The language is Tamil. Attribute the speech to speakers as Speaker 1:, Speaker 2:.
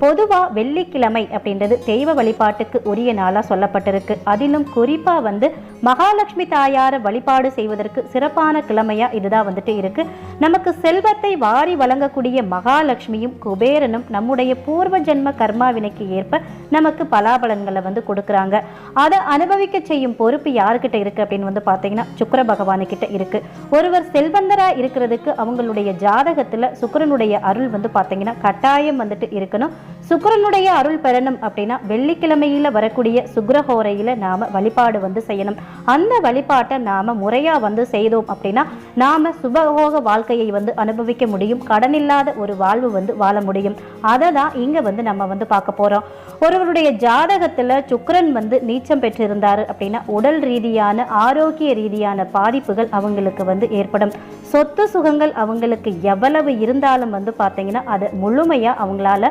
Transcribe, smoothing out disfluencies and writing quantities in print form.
Speaker 1: பொதுவா வெள்ளிக்கிழமை அப்படின்றது தெய்வ வழிபாட்டுக்கு உரிய நாளா சொல்லப்பட்டிருக்கு. அதிலும் குறிப்பா மகாலட்சுமி தாயார வழிபாடு செய்வதற்கு சிறப்பான கிழமையா இதுதான் இருக்கு. நமக்கு செல்வத்தை வாரி வழங்கக்கூடிய மகாலட்சுமியும் குபேரனும் நம்முடைய பூர்வ ஜென்ம கர்மாவினைக்கு ஏற்ப நமக்கு பலாபலன்களை கொடுக்குறாங்க. அதை அனுபவிக்க செய்யும் பொறுப்பு யாருக்கிட்ட இருக்கு அப்படின்னு பார்த்தீங்கன்னா சுக்கிர பகவானு கிட்ட இருக்கு. ஒருவர் செல்வந்தரா இருக்கிறதுக்கு அவங்களுடைய ஜாதகத்துல சுக்கிரனுடைய அருள் பார்த்தீங்கன்னா கட்டாயம் இருக்கணும். சுக்கிரனுடைய அருள் பெறணும் அப்படின்னா வெள்ளிக்கிழமையில வரக்கூடிய சுக்கிரஹோரையில நாம வழிபாடு செய்யணும். அந்த வழிபாட்டை நாம முறையா செய்தோம் அப்படின்னா நாம சுபகோக வாழ்க்கையை அனுபவிக்க முடியும். கடனில்லாத ஒரு வாழ்வு வாழ முடியும். அதை தான் இங்க நம்ம பார்க்க போறோம். ஒருவருடைய ஜாதகத்துல சுக்கிரன் நீச்சம் பெற்றிருந்தாரு அப்படின்னா உடல் ரீதியான ஆரோக்கிய ரீதியான பாதிப்புகள் அவங்களுக்கு ஏற்படும். சொத்து சுகங்கள் அவங்களுக்கு எவ்வளவு இருந்தாலும் பார்த்தீங்கன்னா அது முழுமையா அவங்களால